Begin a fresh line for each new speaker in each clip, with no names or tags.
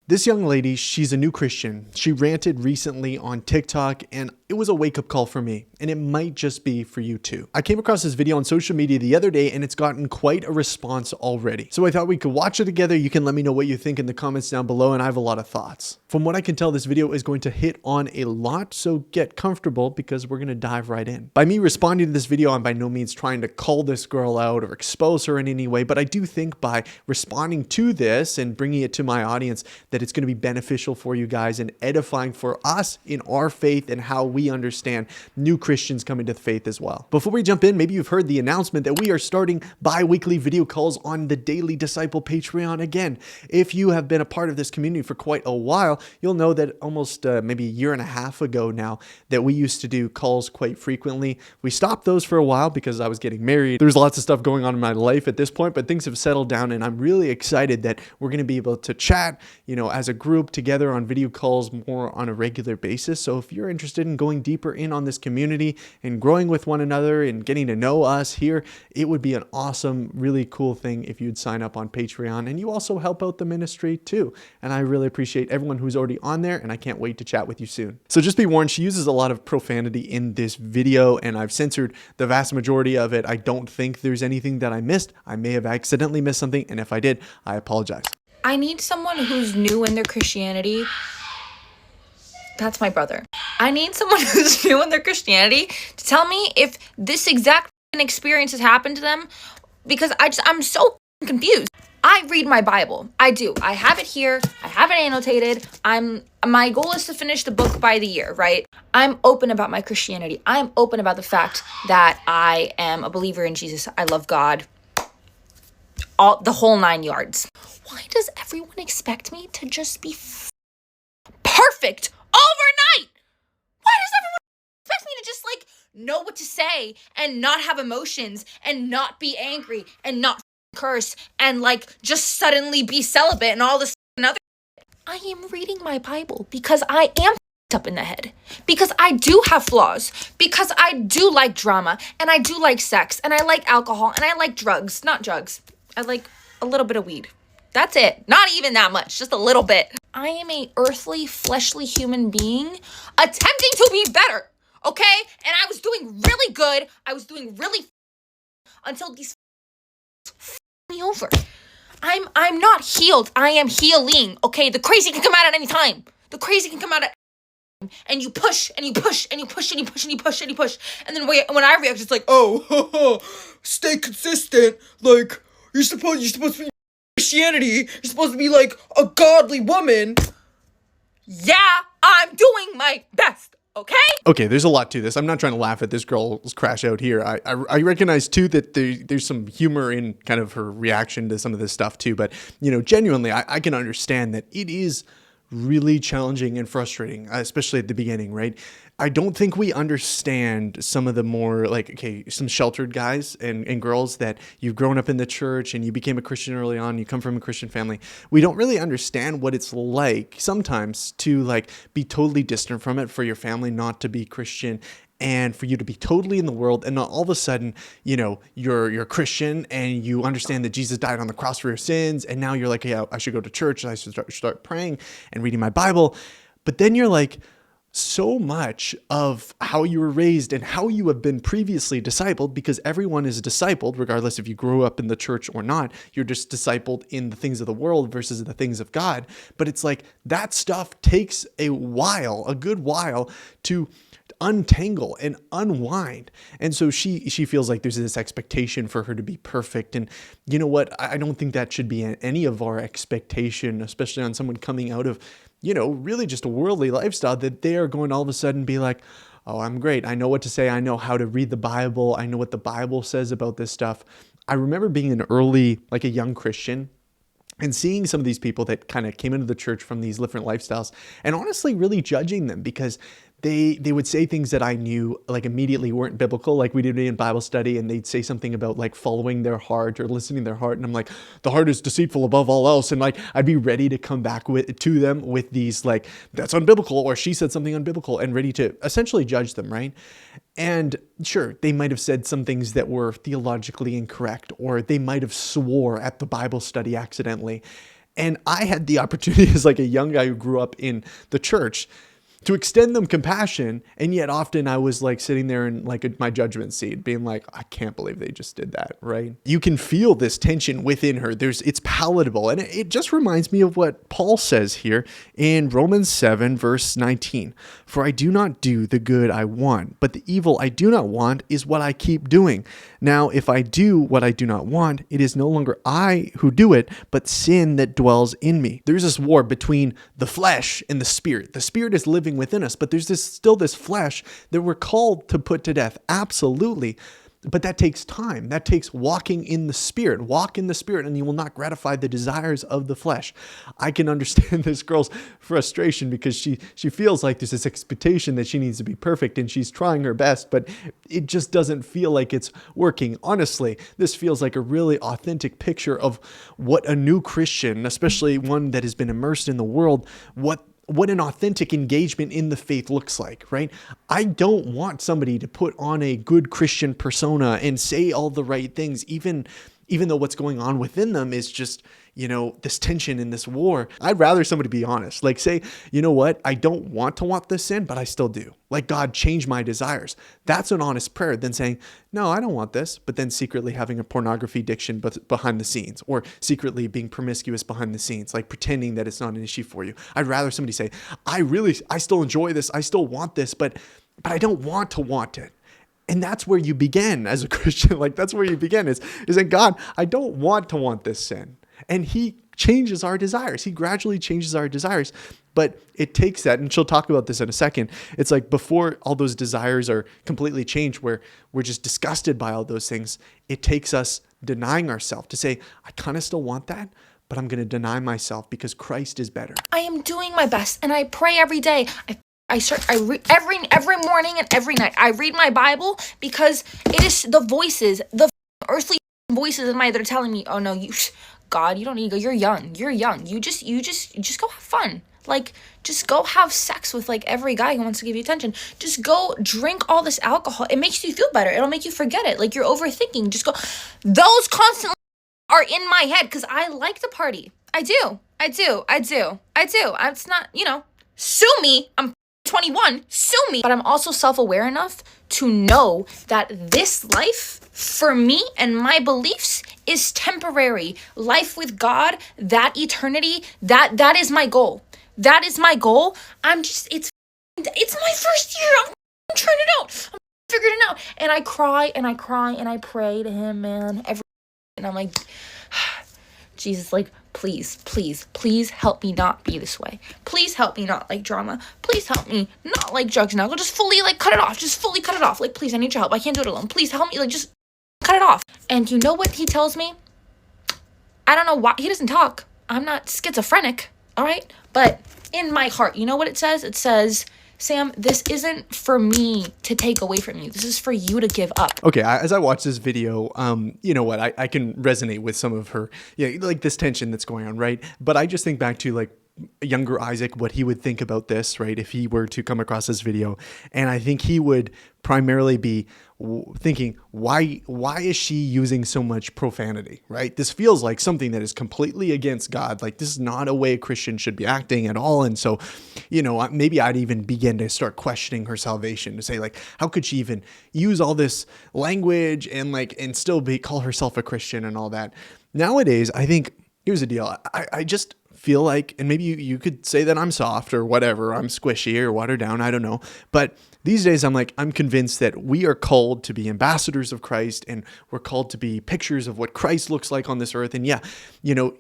This young lady, she's a new Christian. She ranted recently on TikTok, and it was a wake-up call for me, and it might just be for you too. I came across this video on social media the other day, and it's gotten quite a response already. So I thought we could watch it together. You can let me know what you think in the comments down below, and I have a lot of thoughts. From what I can tell, this video is going to hit on a lot, so get comfortable because we're gonna dive right in. By me responding to this video, I'm by no means trying to call this girl out or expose her in any way, but I do think by responding to this and bringing it to my audience that it's going to be beneficial for you guys and edifying for us in our faith and how we understand new Christians coming to the faith as well. Before we jump in, maybe you've heard the announcement that we are starting bi-weekly video calls on the Daily Disciple Patreon again. If you have been a part of this community for quite a while, you'll know that almost maybe a year and a half ago now that we used to do calls quite frequently. We stopped those for a while because I was getting married. There's lots of stuff going on in my life at this point, but things have settled down and I'm really excited that we're going to be able to chat, as a group together on video calls more on a regular basis. So if you're interested in going deeper in on this community and growing with one another and getting to know us here, it would be an awesome, really cool thing if you'd sign up on Patreon, and you also help out the ministry too. And I really appreciate everyone who's already on there, and I can't wait to chat with you soon. So just be warned, she uses a lot of profanity in this video, and I've censored the vast majority of it. I don't think there's anything that I missed. I may have accidentally missed something, and if I did, I apologize.
I need someone who's new in their Christianity. That's my brother. I need someone who's new in their Christianity to tell me if this exact experience has happened to them, because I'm so confused. I read my Bible. I do. I have it here. I have it annotated. My goal is to finish the book by the year, right? I'm open about my Christianity. I'm open about the fact that I am a believer in Jesus. I love God. The whole 9 yards. Why does everyone expect me to just be perfect overnight? Why does everyone expect me to just know what to say and not have emotions and not be angry and not curse and just suddenly be celibate and all this and other? I am reading my Bible because I am up in the head, because I do have flaws, because I do like drama and I do like sex and I like alcohol and I like drugs. Not drugs. I like a little bit of weed. That's it. Not even that much, just a little bit. I am a earthly, fleshly human being attempting to be better, okay? And I was doing really good. I was doing really until these me over. I'm not healed. I am healing, okay? The crazy can come out at any time. The crazy can come out at and you push and you push and you push and you push and you push and you push. And then when I react, it's oh, stay consistent. You're supposed to be Christianity. You're supposed to be a godly woman. Yeah, I'm doing my best. Okay,
there's a lot to this. I'm not trying to laugh at this girl's crash out here. I recognize too that there's some humor in kind of her reaction to some of this stuff too. But genuinely, I can understand that it is really challenging and frustrating, especially at the beginning, right? I don't think we understand some of the more some sheltered guys and girls that you've grown up in the church and you became a Christian early on, you come from a Christian family. We don't really understand what it's like sometimes to be totally distant from it, for your family not to be Christian and for you to be totally in the world, and all of a sudden, you're Christian and you understand that Jesus died on the cross for your sins, and now you're yeah, I should go to church, I should start praying and reading my Bible. But then you're so much of how you were raised and how you have been previously discipled, because everyone is discipled regardless if you grew up in the church or not. You're just discipled in the things of the world versus the things of God. But it's that stuff takes a good while to untangle and unwind. And so she feels like there's this expectation for her to be perfect. And you know what? I don't think that should be any of our expectation, especially on someone coming out of really just a worldly lifestyle, that they are going to all of a sudden be oh, I'm great. I know what to say. I know how to read the Bible. I know what the Bible says about this stuff. I remember being an early, a young Christian, and seeing some of these people that kind of came into the church from these different lifestyles, and honestly really judging them because they would say things that I knew immediately weren't biblical. We did in Bible study, and they'd say something about following their heart or listening to their heart. And I'm the heart is deceitful above all else. And I'd be ready to come back to them with these that's unbiblical, or she said something unbiblical, and ready to essentially judge them, right? And sure, they might have said some things that were theologically incorrect, or they might have swore at the Bible study accidentally. And I had the opportunity as like a young guy who grew up in the church to extend them compassion. And yet often I was like sitting there in like my judgment seat being like, I can't believe they just did that, right? You can feel this tension within her. It's palatable. And it just reminds me of what Paul says here in Romans 7 verse 19. For I do not do the good I want, but the evil I do not want is what I keep doing. Now, if I do what I do not want, it is no longer I who do it, but sin that dwells in me. There's this war between the flesh and the spirit. The spirit is living within us, but there's still this flesh that we're called to put to death. Absolutely. But that takes time. That takes walking in the spirit. Walk in the spirit and you will not gratify the desires of the flesh. I can understand this girl's frustration because she feels like there's this expectation that she needs to be perfect and she's trying her best, but it just doesn't feel like it's working. Honestly, this feels like a really authentic picture of what a new Christian, especially one that has been immersed in the world, what an authentic engagement in the faith looks like, right? I don't want somebody to put on a good Christian persona and say all the right things, even though what's going on within them is just, this tension in this war. I'd rather somebody be honest, like say, you know what? I don't want to want this sin, but I still do. Like, God, change my desires. That's an honest prayer than saying, no, I don't want this, but then secretly having a pornography addiction behind the scenes, or secretly being promiscuous behind the scenes, like pretending that it's not an issue for you. I'd rather somebody say, I still enjoy this. I still want this, but I don't want to want it. And that's where you begin as a Christian. Like, that's where you begin is that God, I don't want to want this sin. And he changes our desires. He gradually changes our desires. But it takes that, and she'll talk about this in a second. It's like before all those desires are completely changed, where we're just disgusted by all those things, it takes us denying ourselves to say, I kind of still want that, but I'm going to deny myself because Christ is better.
I am doing my best, and I pray every day. I read every morning and every night. I read my Bible because it is the voices, the earthly voices in my head that are telling me, oh no, God, you don't need to go. You're young. You just go have fun. Like, just go have sex with like every guy who wants to give you attention. Just go drink all this alcohol. It makes you feel better. It'll make you forget it. Like, you're overthinking. Just go. Those constantly are in my head because I like to party. I do. It's not, sue me. I'm 21. Sue me. But I'm also self-aware enough to know that this life, for me and my beliefs, is temporary. Life with God, that eternity, that is my goal. That is my goal. It's my first year. I'm trying it out. I'm figuring it out. And I cry and I cry and I pray to him, man. And I'm like, Jesus, like, please help me not be this way. Please help me not like drama. Please help me not like drugs and alcohol. Just fully like cut it off. Just fully cut it off. Like, please, I need your help. I can't do it alone. Please help me. Like, just cut it off. And you know what he tells me? I don't know why. He doesn't talk. I'm not schizophrenic. All right. But in my heart, you know what it says? It says, Sam, this isn't for me to take away from you. This is for you to give up.
Okay, as I watch this video, you know what? I can resonate with some of her, like this tension that's going on, right? But I just think back to like younger Isaac, what he would think about this, right? If he were to come across this video, and I think he would primarily be thinking, why is she using so much profanity, right? This feels like something that is completely against God. Like, this is not a way a Christian should be acting at all. And so, maybe I'd even begin to start questioning her salvation, to say like, how could she even use all this language and still call herself a Christian and all that? Nowadays, I think, here's the deal. I just feel like, and maybe you could say that I'm soft or whatever, I'm squishy or watered down, I don't know. But these days I'm convinced that we are called to be ambassadors of Christ, and we're called to be pictures of what Christ looks like on this earth. And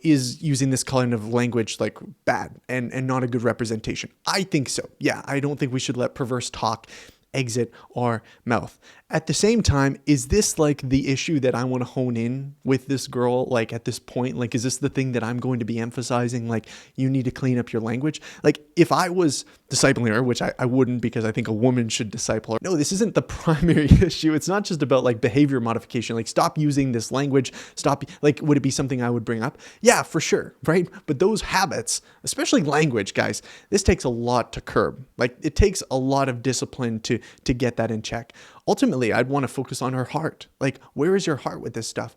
is using this kind of language like bad and not a good representation? I think so. Yeah, I don't think we should let perverse talk exit our mouth. At the same time, is this like the issue that I want to hone in with this girl? Like, at this point, like, is this the thing that I'm going to be emphasizing? Like, you need to clean up your language. Like, if I was discipling her, which I wouldn't, because I think a woman should disciple her. No, this isn't the primary issue. It's not just about like behavior modification. Like, stop using this language. Stop. Like, would it be something I would bring up? Yeah, for sure. Right. But those habits, especially language, guys, this takes a lot to curb. Like, it takes a lot of discipline to to get that in check. Ultimately, I'd want to focus on her heart. Like, where is your heart with this stuff?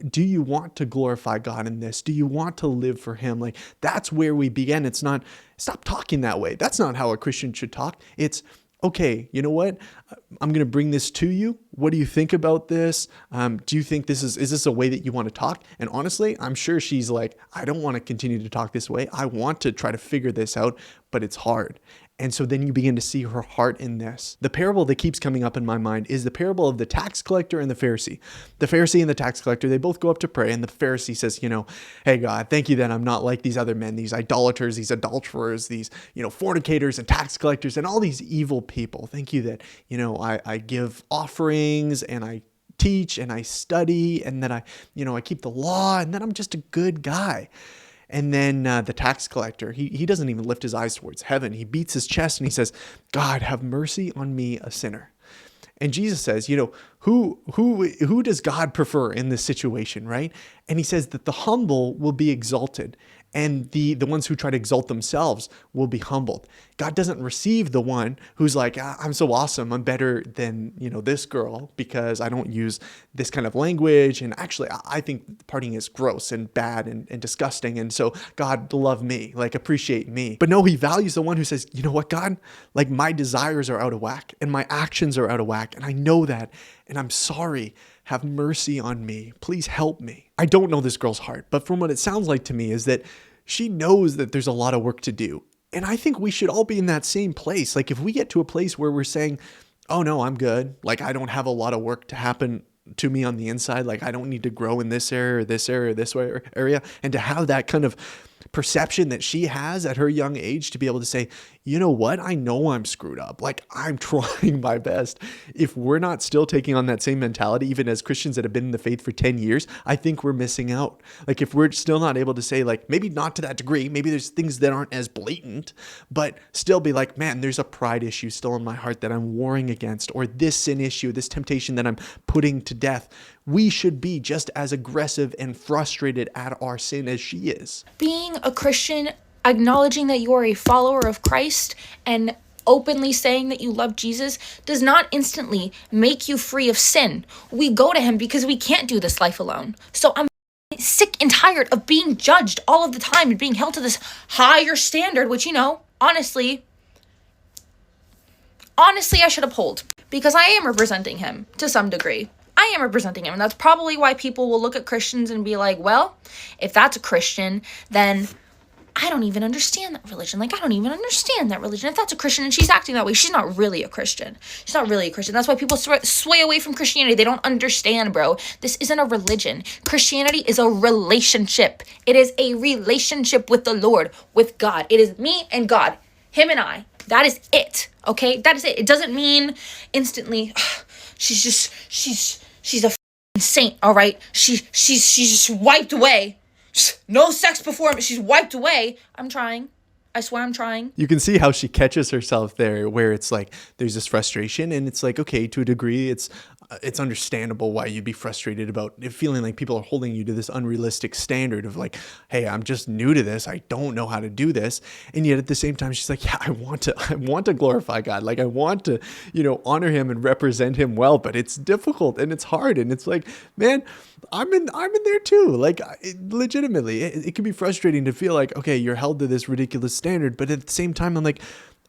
Do you want to glorify God in this? Do you want to live for him? Like, that's where we begin. It's not, stop talking that way. That's not how a Christian should talk. It's, okay, you know what? I'm going to bring this to you. What do you think about this? Do you think is this a way that you want to talk? And honestly, I'm sure she's like, I don't want to continue to talk this way. I want to try to figure this out, but it's hard. And so then you begin to see her heart in this. The parable that keeps coming up in my mind is the parable of the tax collector and the Pharisee. The Pharisee and the tax collector, they both go up to pray, and the Pharisee says, hey God, thank you that I'm not like these other men, these idolaters, these adulterers, these, fornicators and tax collectors and all these evil people. Thank you that, I give offerings and I teach and I study and that I keep the law and that I'm just a good guy. And then the tax collector, he doesn't even lift his eyes towards heaven. He beats his chest and he says, God, have mercy on me, a sinner. And Jesus says, who does God prefer in this situation, right? And he says that the humble will be exalted and the ones who try to exalt themselves will be humbled. God doesn't receive the one who's like, I'm so awesome. I'm better than, this girl because I don't use this kind of language. And actually, I think partying is gross and bad and disgusting. And so God, love me, like appreciate me. But no, he values the one who says, you know what, God, like my desires are out of whack and my actions are out of whack. And I know that. And I'm sorry. Have mercy on me. Please help me. I don't know this girl's heart, but from what it sounds like to me is that she knows that there's a lot of work to do. And I think we should all be in that same place. Like if we get to a place where we're saying, oh no, I'm good. Like I don't have a lot of work to happen to me on the inside. Like I don't need to grow in this area or this area or this area. And to have that kind of perception that she has at her young age to be able to say, you know what? I know I'm screwed up. Like I'm trying my best. If we're not still taking on that same mentality, even as Christians that have been in the faith for 10 years, I think we're missing out. Like if we're still not able to say like, maybe not to that degree, maybe there's things that aren't as blatant, but still be like, man, there's a pride issue still in my heart that I'm warring against, or this sin issue, this temptation that I'm putting to death. We should be just as aggressive and frustrated at our sin as she is.
Being a Christian, acknowledging that you are a follower of Christ and openly saying that you love Jesus does not instantly make you free of sin. We go to him because we can't do this life alone. So I'm sick and tired of being judged all of the time and being held to this higher standard, which, honestly, I should uphold because I am representing him to some degree. I am representing him. And that's probably why people will look at Christians and be like, well, if that's a Christian, then I don't even understand that religion. Like, I don't even understand that religion. If that's a Christian and she's acting that way, she's not really a Christian. She's not really a Christian. That's why people sway away from Christianity. They don't understand, bro. This isn't a religion. Christianity is a relationship. It is a relationship with the Lord, with God. It is me and God, him and I. That is it, okay? That is it. It doesn't mean instantly, she's a saint, all right? She's just wiped away. No sex before me. She's wiped away. I'm trying. I swear I'm trying.
You can see how she catches herself there where it's like there's this frustration and it's like, okay, to a degree, it's understandable why you'd be frustrated about it, feeling like people are holding you to this unrealistic standard of like, hey, I'm just new to this. I don't know how to do this. And yet at the same time, she's like, yeah, I want to glorify God. Like I want to, honor him and represent him well, but it's difficult and it's hard. And it's like, man, I'm in there too. Like legitimately, it can be frustrating to feel like, okay, you're held to this ridiculous standard. But at the same time, I'm like,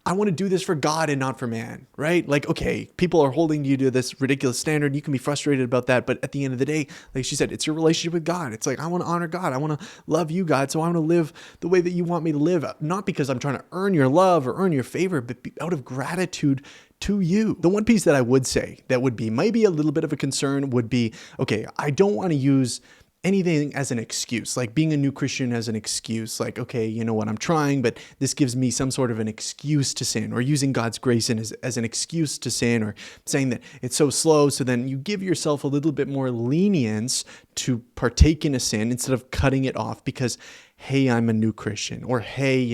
I want to do this for God and not for man, right? Like, okay, people are holding you to this ridiculous standard. You can be frustrated about that. But at the end of the day, like she said, it's your relationship with God. It's like, I want to honor God. I want to love you, God. So I want to live the way that you want me to live, not because I'm trying to earn your love or earn your favor, but out of gratitude to you. The one piece that I would say that would be maybe a little bit of a concern would be, okay, I don't want to use anything as an excuse, like being a new Christian as an excuse, like, okay, you know what, I'm trying, but this gives me some sort of an excuse to sin, or using God's grace as an excuse to sin, or saying that it's so slow. So then you give yourself a little bit more lenience to partake in a sin instead of cutting it off because, hey, I'm a new Christian, or hey,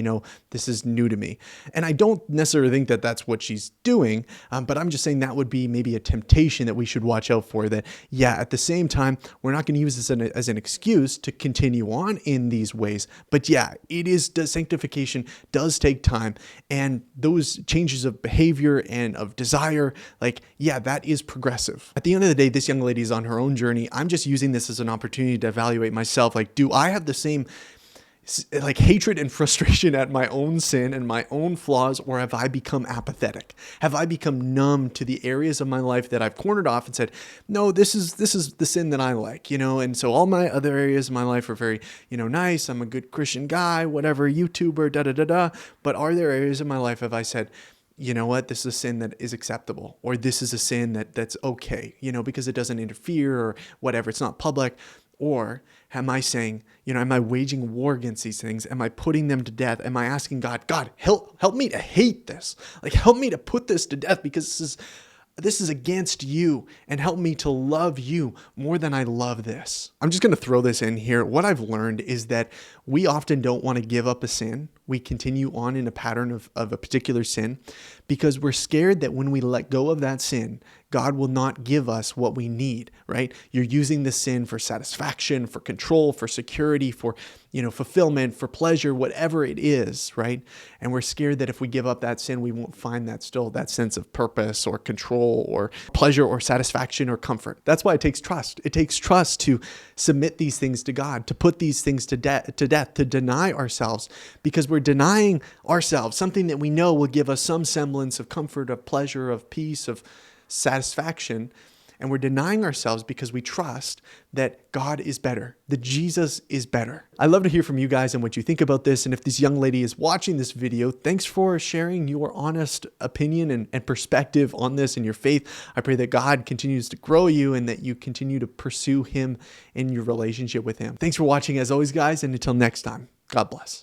this is new to me. And I don't necessarily think that that's what she's doing, but I'm just saying that would be maybe a temptation that we should watch out for, that, yeah, at the same time, we're not going to use this as an excuse to continue on in these ways. But yeah, sanctification does take time, and those changes of behavior and of desire, like, yeah, that is progressive. At the end of the day, this young lady is on her own journey. I'm just using this as an opportunity to evaluate myself. Like, do I have the same like hatred and frustration at my own sin and my own flaws, or have I become apathetic? Have I become numb to the areas of my life that I've cornered off and said, no, this is the sin that I like, and so all my other areas of my life are very, nice. I'm a good Christian guy, whatever, YouTuber, da da da da. But are there areas of my life have I said, you know what, this is a sin that is acceptable, or this is a sin that's okay, because it doesn't interfere or whatever, it's not public? Or am I saying, am I waging war against these things? Am I putting them to death? Am I asking God, help me to hate this? Like, help me to put this to death, because this is against you, and help me to love you more than I love this. I'm just going to throw this in here. What I've learned is that we often don't want to give up a sin. We continue on in a pattern of a particular sin because we're scared that when we let go of that sin, God will not give us what we need, right? You're using the sin for satisfaction, for control, for security, for, fulfillment, for pleasure, whatever it is, right? And we're scared that if we give up that sin, we won't find that sense of purpose or control or pleasure or satisfaction or comfort. That's why it takes trust. It takes trust to submit these things to God, to put these things to death, to deny ourselves, because we're denying ourselves something that we know will give us some semblance of comfort, of pleasure, of peace, of satisfaction. And we're denying ourselves because we trust that God is better, that Jesus is better. I'd love to hear from you guys and what you think about this. And if this young lady is watching this video, thanks for sharing your honest opinion and perspective on this and your faith. I pray that God continues to grow you and that you continue to pursue him in your relationship with him. Thanks for watching as always, guys. And until next time, God bless.